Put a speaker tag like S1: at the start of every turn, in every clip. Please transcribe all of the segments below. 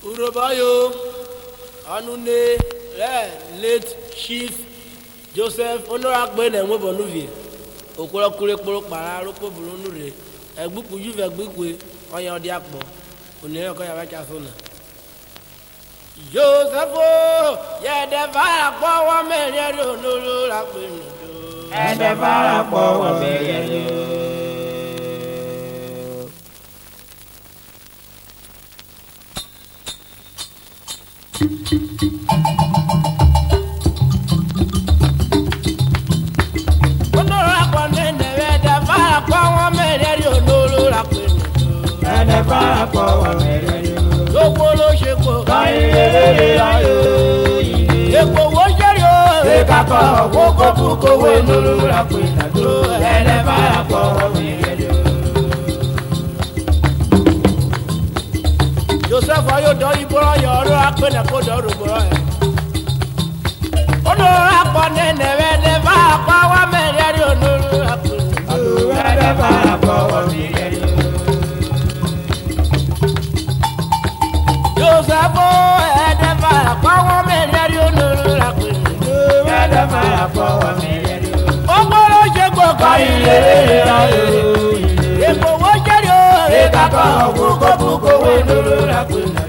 S1: Urobayo, Anune, late Chief Joseph Honorable Nwebonuvie, Okura Kure Poro Para, Ropo Burunure, Egbuku Juve Gbukwe, Oya Diakbo, Unero Koyavaka Sona. Joseph, yeah, the Vara Power Mary, no, Lapin, and the Vara Power Mary. Joseph, ayo do ibora yoro apena ko do robora e. Ono apone neve neva pa wa mere ri ono apena. Neva pa wa mere ri. Joseph neva pa wa mere ri ono apena. Neva pa wa mere ri. Ogboro je gbo ka ile ayo. Epo wo jeri o e ka ko buko we no apena.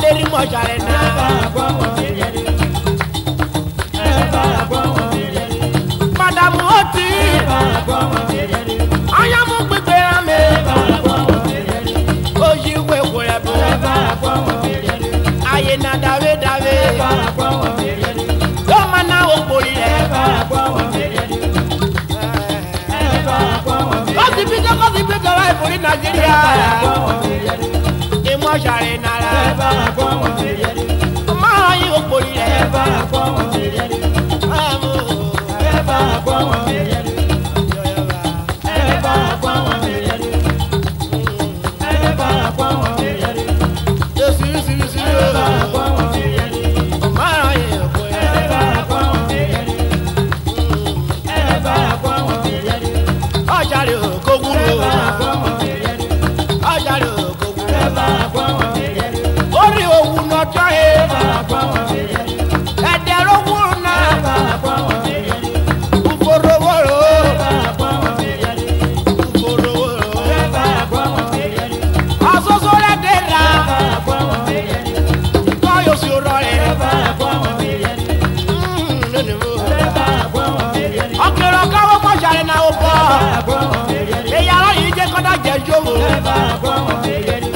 S1: leri mọ̀ṣàrẹ̀ náà. Madamu Oti. Ayamu gbígbé rame. Oyi wéwo rẹ̀ bọ̀. Ayé na dàwé dàwé. Ó máa ná òpòlì rẹ̀. Kọ́sì bí tọ́lá ìfòrí Nàìjíríà. Ìmọ̀ ṣàrẹ̀ nàrà. Máa yí òpòlì rẹ̀.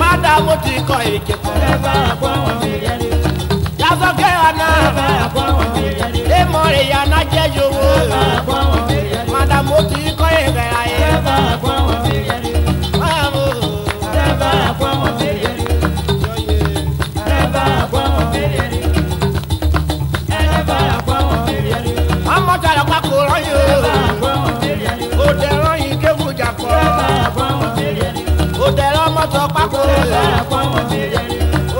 S1: Madamu ti kọ ìjẹ̀kọ̀. Yasọ̀kẹ́ ọ̀nà. Èmọ̀rẹ̀ yànnà jẹ́ yòówó. Madamu ti kọ ìrẹ̀ ayé. Amọ̀tàlẹ̀ pàkó rọ́yò. Òdè rọ́yìn kéwùjà kọ́. Òdẹ̀rọ̀ mọ́tò pákó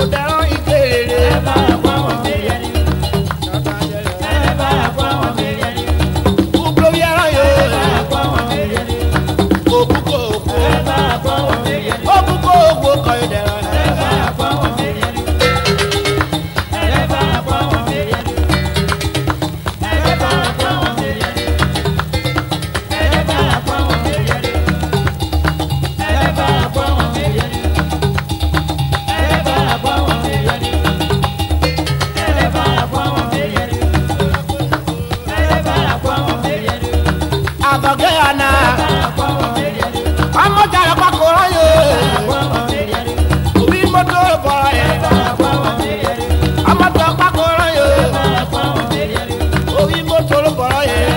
S1: òdẹ̀rọ̀ ìkéré gbogbo yẹra yóò òkúkọ òkú òkúkọ òkú kọ ìdẹ̀rọ̀. Amọ̀tàlẹ̀ pàkó rọ́yò. Òbí mọ́tò bọ̀rọ̀ yẹn. Amọ̀tàlẹ̀ pàkó rọ́yò. Òbí mọ́tò bọ̀rọ̀ yẹn.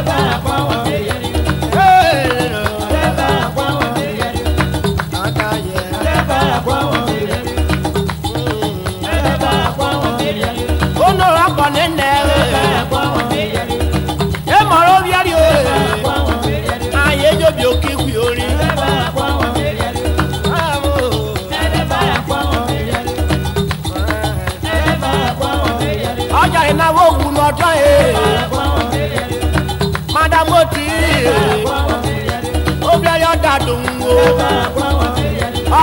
S1: Onora kọ nínú ẹ̀. Ẹ mọ̀rọ̀ bí ẹ̀rí o. Ayé jóbi òkè kú orí. Ọjà ìnáwó wù lọ́jọ́ yìí. Madamu Oti. Obìnrin ọ̀dà dùn wò.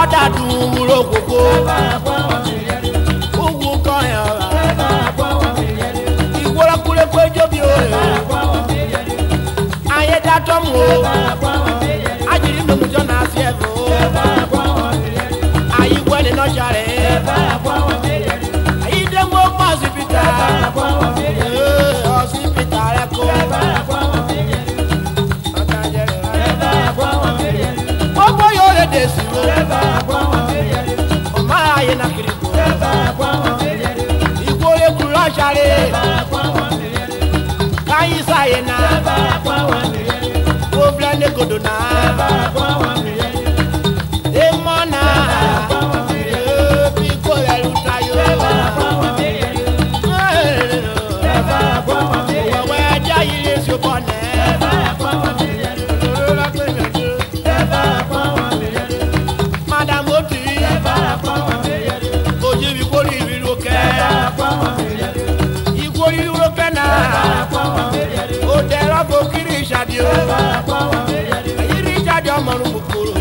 S1: Ọ̀dà dùn wúro gbogbo. Owó kan ẹ̀ ọ̀rà. Ìwúrọ̀ kúlẹ̀ pé jóbi òye. Ayé dátọ́ mu o. Ajìrì lòmùjọ́ náà sí ẹ̀fọ́. Àyíwọ́ ẹni náà ṣàrẹ̀. Àyídẹ́gbọ́ pọ̀ sípítà. Ọ̀sípítà rẹ̀ kọ́. Gbogbo yóò lè dé sí o. Ọmọ ayé náà kiri kọ́. Ìgbóyè kúrò ṣàrẹ̀. Káyí sáyé náà. Obìnrin ní gòdò náà. Èèmọ̀ náà. Bí kò rẹ̀ lù tayọ. Wẹ̀wẹ̀ ẹja yìí lè ṣe bọ̀ nẹ́. Madamu Oti. Oye bí kò rí ìrírò kẹ́. Ìkò rí ìrírò kẹ́ náà. Òdẹ̀rọ̀ kò kiri ìṣàdí o. Àyírí ìṣàdí ọmọ ọ̀run kòkòrò.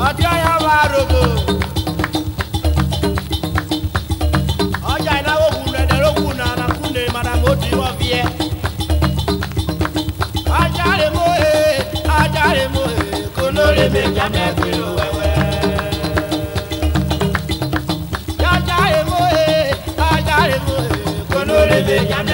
S1: ọtí ọyàn bá rogo. ọjà ìnáwó kùnú ẹ̀dẹ̀rọ̀ kùnú ànàkùnú madame ó ti wọ́n fi ẹ́. ajare mohe konore me jame gbero wewe. ajare mohe konore me jame